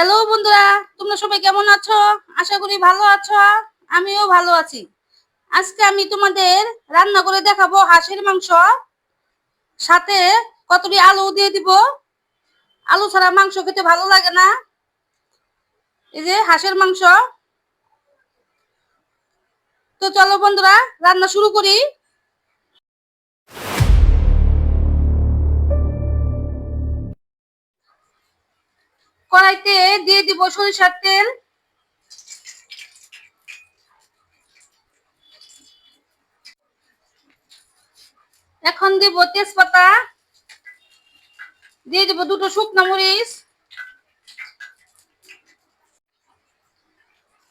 Hello বন্ধুরা, তোমরা সবাই কেমন আছো? আশা করি ভালো আছো। আমিও ভালো আছি। আজকে আমি তোমাদের রান্না করে দেখাবো হাঁসের মাংস। সাথে কতটি আলু দিয়ে দিব। আলু ছাড়া মাংস খেতে ভালো লাগে না। এই যে হাঁসের মাংস। তো চলো বন্ধুরা, রান্না শুরু করি। কড়াইতে দিয়ে দিব সরিষার তেল। এখন দিব তেজপাতা, দিয়ে দিব দুটো শুকনো মরিচ,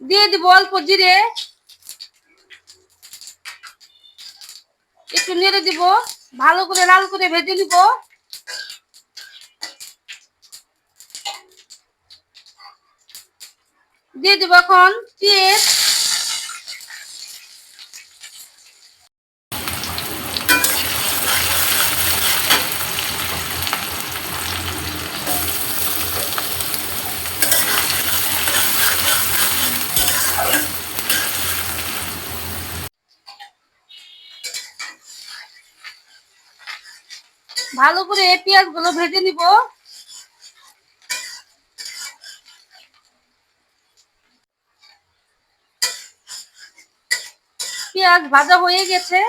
দিয়ে দিব অল্প জিরে, একটু নেড়ে দিব, ভালো করে লাল করে ভেজে নিব। দিয়ে দিব এখন পেঁয়াজ, ভালো করে পেঁয়াজ গুলো ভেজে নিব। পেঁয়াজ ভাজা হয়ে গেছে,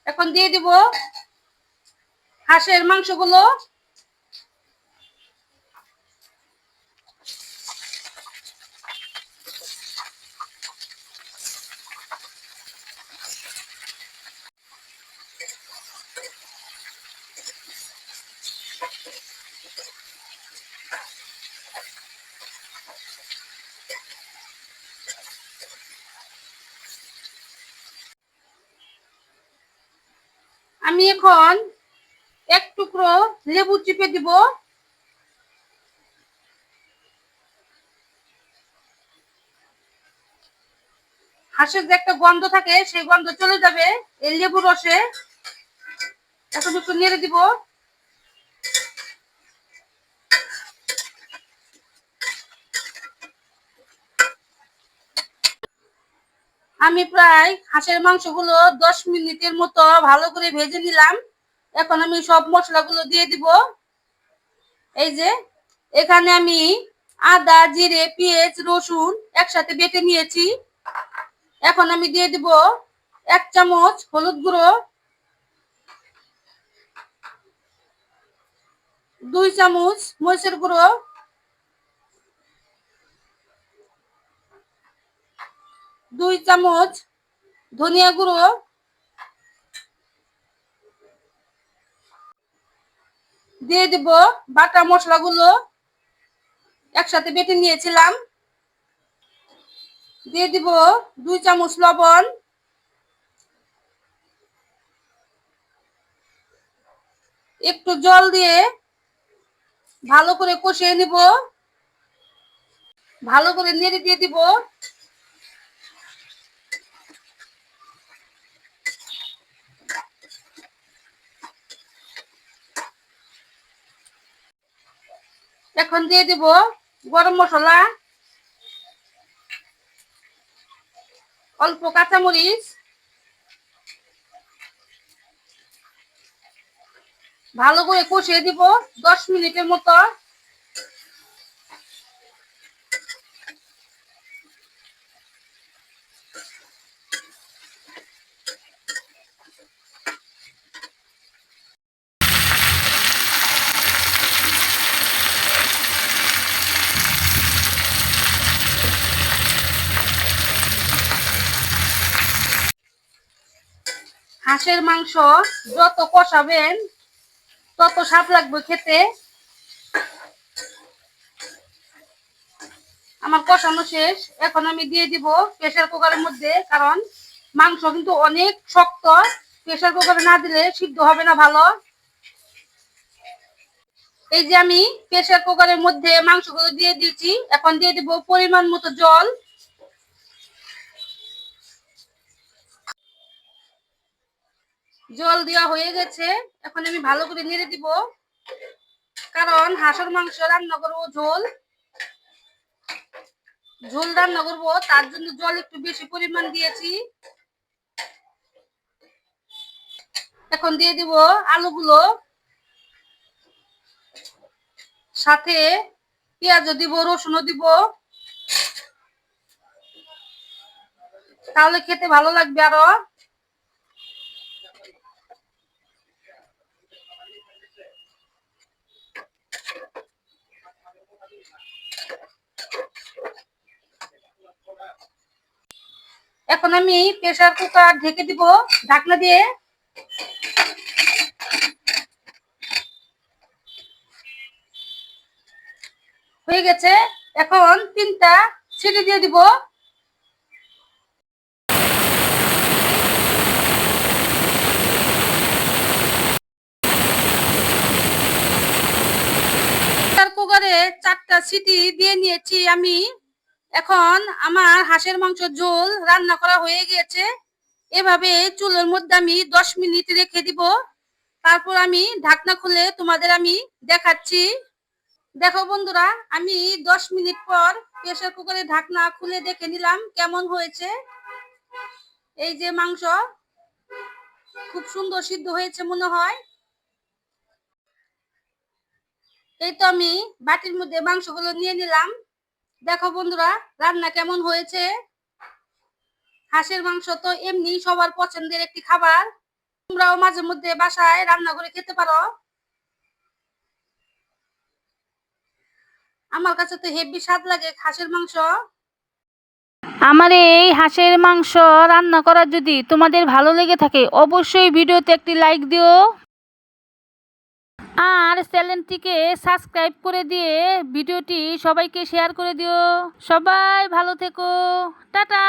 এখন দিয়ে দিব হাঁসের মাংসগুলো। আমি এখন এক টুকরো লেবু চিপে দিব। হাঁসের যে একটা গন্ধ থাকে, সেই গন্ধ চলে যাবে এই লেবু রসে। এখন একটু নেড়ে দিব। আমি প্রায় হাঁসের মাংসগুলো 10 মিনিটের মতো ভালো করে ভেজে নিলাম। এখন আমি সব মশলাগুলো দিয়ে দিব। এই যে এখানে আমি আদা, জিরে, পেঁয়াজ, রসুন একসাথে বেটে নিয়েছি। এখন আমি দিয়ে দিব 1 চামচ হলুদ গুঁড়ো, 2 চামচ মরিচের গুঁড়ো, 2 চামচ ধনিয়া গুঁড়ো, দিয়ে দিব বাটা মশলাগুলো একসাথে বেটে নিয়েছিলাম। দিয়ে দিব 2 চামচ লবণ, একটু জল দিয়ে ভালো করে কষিয়ে নিব। ভালো করে নেড়ে দিয়ে দিব। এখন দিয়ে দিব গরম মশলা, অল্প কাঁচামরিচ, ভালো করে কষিয়ে দিব 10 মিনিটের মতো। হাঁসের মাংস যত কষাবেন তত স্বাদ লাগবে খেতে। আমার কষানো শেষ, এখন আমি দিয়ে দিব প্রেসার কুকারের মধ্যে, কারণ মাংস কিন্তু অনেক শক্ত। প্রেসার কুকারে না দিলে সিদ্ধ হবে না ভালো। এই যে আমি প্রেসার কুকারের মধ্যে মাংসগুলো দিয়ে দিয়েছি। এখন দিয়ে দিব পরিমাণ মতো জল। জল দেওয়া হয়ে গেছে, এখন আমি ভালো করে নেড়ে দিব। কারণ হাঁসের মাংস রান্না করবো ঝোল ঝোল রান্না করবো, তার জন্য জল একটু বেশি পরিমাণ দিয়েছি। এখন দিয়ে দিব আলুগুলো, সাথে পেঁয়াজও দিব, রসুনও দিব, তাহলে খেতে ভালো লাগবে আরো। এখন আমি প্রেসার কুকার ঢেকে দিব ঢাকনা দিয়ে। হয়ে গেছে, এখন 3টা সিটি দিয়ে দিব। প্রেসার কুকারে 4টা সিটি দিয়ে নিয়েছি আমি। এখন আমার হাঁসের মাংস ঝোল রান্না করা হয়ে গিয়েছে। এভাবে চুলের মধ্যে আমি 10 মিনিট রেখে দিব, তারপর আমি ঢাকনা খুলে তোমাদের আমি দেখাচ্ছি। দেখো বন্ধুরা, আমি 10 মিনিট পর প্রেসার কুকারে ঢাকনা খুলে দেখে নিলাম কেমন হয়েছে। এই যে মাংস খুব সুন্দর সিদ্ধ হয়েছে মনে হয়। এই তো আমি বাটির মধ্যে মাংসগুলো নিয়ে নিলাম। দেখো বন্ধুরা, রান্না কেমন হয়েছে। হাঁসের মাংস তো এমনি সবার পছন্দের একটি খাবার, তোমরাও মাঝে মধ্যে বাসায় রান্না করে খেতে পারো। আমার কাছে তো হেভি স্বাদ লাগে হাঁসের মাংস। আমার এই হাঁসের মাংস রান্না করা যদি তোমাদের ভালো লেগে থাকে, অবশ্যই ভিডিওতে একটি লাইক দিও আর চ্যানেলটিকে সাবস্ক্রাইব করে দিয়ে ভিডিওটি সবাইকে শেয়ার করে দিও। সবাই ভালো থেকো, টাটা।